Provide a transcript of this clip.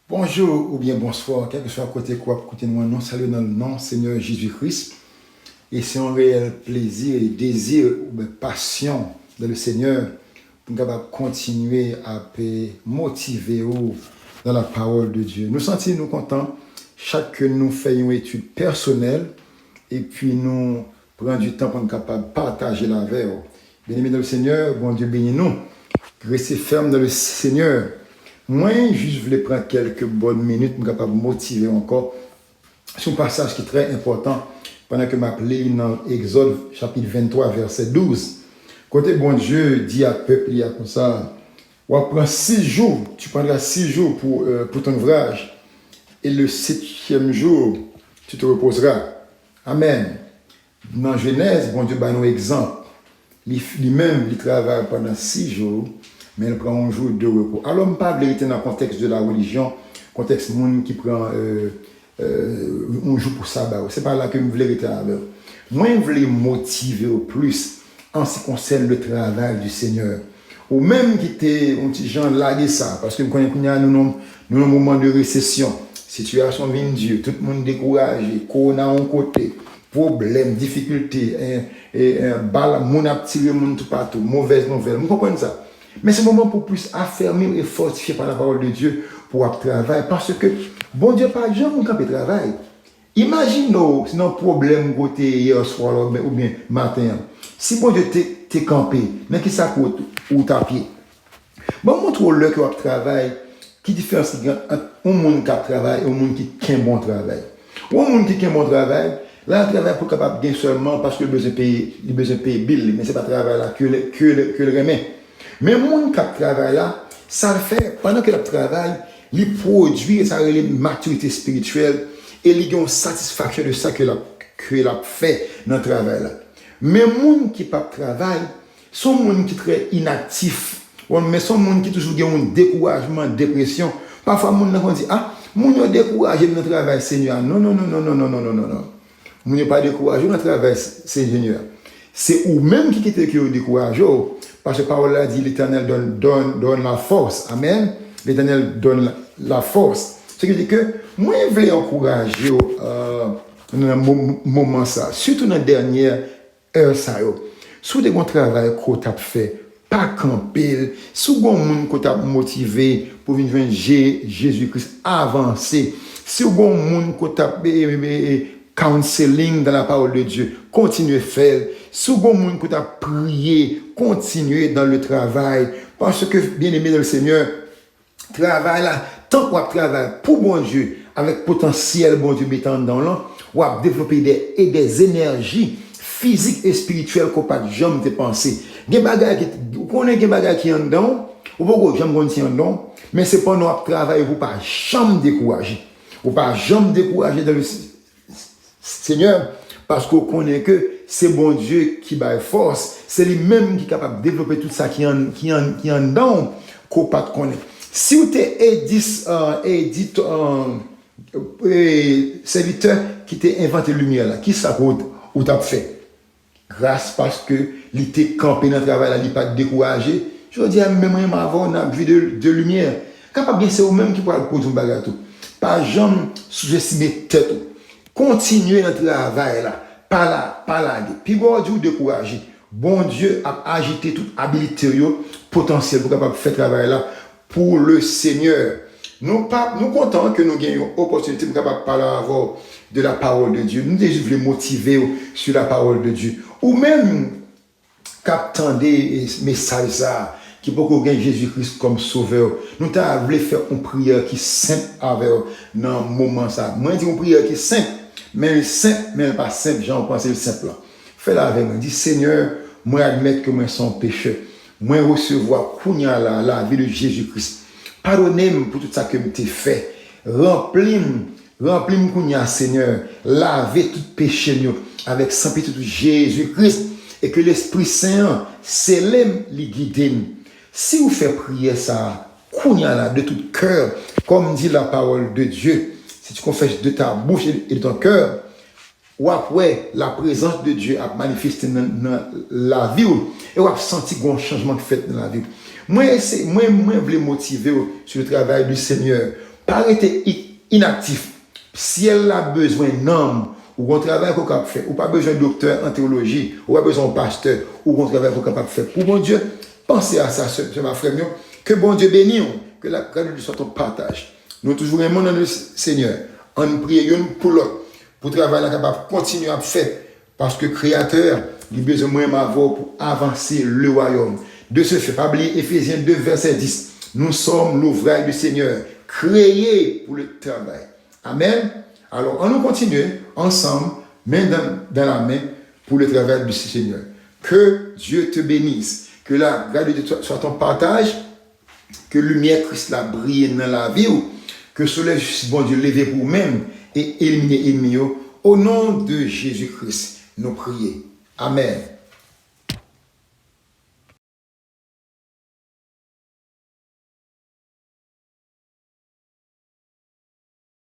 Bonjour ou bien bonsoir, quel que soit à côté quoi, côté de moi, non, salut dans le nom Seigneur Jésus-Christ. Et c'est un réel plaisir et désir ou bien passion dans le Seigneur pour nous capable continuer à motiver dans la parole de Dieu. Nous sentons nous contents chaque que nous faisons une étude personnelle et puis nous prenons du temps pour nous capable de partager la verre. Bien-aimés dans le Seigneur, bon Dieu bénis nous. Restez ferme dans le Seigneur. Moi, je voulais prendre quelques bonnes minutes pour capable motiver encore sur un passage qui est très important pendant que m'appelé dans Exode chapitre 23 verset 12. Côté bon Dieu dit à peuple, il y a comme ça, on prend 6 jours, tu prendras 6 jours pour ton ouvrage et le 7e jour, tu te reposeras. Amen. Dans Genèse, bon Dieu, nous exemple. Lui-même, il travaille pendant 6 jours, mais il prend un jour de repos. Alors, je ne parle pas dans le contexte de la religion, contexte monde qui prend un jour pour sabbat. Ce n'est pas là que je voulais être avec. Moi, je voulais motiver au plus en ce qui concerne le travail du Seigneur. Ou même qui était un petit genre lagué ça, parce que nous connaissons nous un moment de récession, situation vient Dieu, tout le monde découragé, corona en côté, problème, difficulté, balle, mon a tiré mon tout partout, mauvaise nouvelle. Vous comprenez ça? Mais c'est un moment pour plus affermir et fortifier par la parole de Dieu pour travailler. Parce que, bon Dieu, par exemple, on peut travailler. Imaginez, si un problème côté hier soir ou bien matin. Si bon Dieu t'es campé, mais qui ça coûte ou tapis. Bon, montre-le que vous travaillez, qui différence entre un monde qui travaille et un monde qui a un bon travail. Ou un monde qui a un bon travail, là, le travail pour capable gagner seulement parce que le besoin de payer bill, mais ce n'est pas le travail là que le remet. Mais le monde qui travaille là, ça le fait, pendant que le travail, il produit, ça a une maturité spirituelle et il a une satisfaction de ça que a fait dans le travail là. Mais le monde qui pas travail, sont monde qui est très inactif, mais sont monde qui toujours a un découragement, dépression. Parfois, les gens disent, ah, mon est découragé dans le travail, Seigneur. Non. Mon n'est pas découragé dans le travail, Seigneur. C'est ou-même qui est découragé. Parce que la parole a dit, l'Éternel donne la force. Amen. L'Éternel donne la force. Ce qui veut dire que moi, je voulais encourager dans un moment ça, surtout dans la dernière heure ça. Si vous avez un travail que vous avez fait, pas camper, si vous avez un monde que vous avez motivé pour venir joindre Jésus-Christ, avancer, si vous avez un monde que vous avez counseling dans la parole de Dieu, continuez à faire. Si vous avez un monde que vous avez prié, continuez dans le travail. Parce que, bien aimé dans le Seigneur, travail là, tant qu'on travaille pour bon Dieu, avec potentiel bon Dieu mettant dans l'an, on va développer des énergies physiques et spirituelles qu'on n'a jamais pensé. Vous connaissez des bagages qui sont en dedans, ou pas jamais qui en dedans, mais c'est pas notre travail, vous ne pas jamais décourager. Vous ne pas jamais décourager dans le Seigneur, parce qu'on connaît que c'est bon Dieu qui bat force, c'est lui-même qui est capable de développer tout ça qui est en dedans, qu'on ne pas connaît. Si vous êtes serviteur qui t'a inventé la lumière, là, qui ça ou t'a fait? Grâce parce que il était campé dans le travail, il n'est pas découragé. Je veux dire, même avant, on a vu de lumière. Capable bien, c'est vous-même qui pourra produire un bagage. Pas jamais sous-estimer tête. Continuez dans le travail là. Pas là. Puis bon Dieu découragé. Bon Dieu a agité toute habilité potentiel pour capable faire travail là pour le Seigneur. Nous comptons que nous gagnons opportunité pour capable parler de la parole de Dieu. Nous déjà voulons motiver sur la parole de Dieu. Ou même qu'attendez message ça qui peut gagner Jésus-Christ comme sauveur. Nous voulons faire une prière qui est simple avec dans le moment ça. Moi je dis une prière qui est simple, mais pas simple, j'en pense le simple là. Fais-la avec moi. Dis Seigneur, moi admettre que moi suis un pécheur. Moi recevoir kounya la vie de Jésus-Christ. Pardonnez-moi pour tout ça que m'ai fait. Remplis-moi kounya Seigneur. Lavez tout péché avec sang petit de Jésus-Christ et que l'Esprit Saint s'élève les guider. Si vous faites prier ça kounya là de tout cœur, comme dit la parole de Dieu, si tu confesses de ta bouche et de ton cœur, ou après la présence de Dieu a manifesté dans la vie et ou a senti un changement fait dans la vie. Moi je voulais motiver sur le travail du Seigneur pas rester inactif. Si elle a besoin d'un homme, ou un travail qu'on peut faire, ou pas besoin de docteur en théologie, ou pas besoin de pasteur, ou un travail qu'on peut faire pour bon Dieu, pensez à ça, ma frère, que bon Dieu bénisse, que la grâce de Dieu soit ton partage. Nous toujours aimons dans le Seigneur, en prions pour l'autre, pour travailler capable de continuer à faire, parce que Créateur, il a besoin de moi pour avancer le royaume. De ce fait, pas oublier Éphésiens 2, verset 10. Nous sommes l'ouvrage du Seigneur, créés pour le travail. Amen. Alors, on nous continue ensemble, main dans la main, pour le travail du Seigneur. Que Dieu te bénisse. Que la grâce de Dieu soit ton partage. Que lumière Christ la brille dans la vie. Que le soleil, bon Dieu, levé pour même et éliminer l'ennemi. Au nom de Jésus-Christ, nous prions. Amen.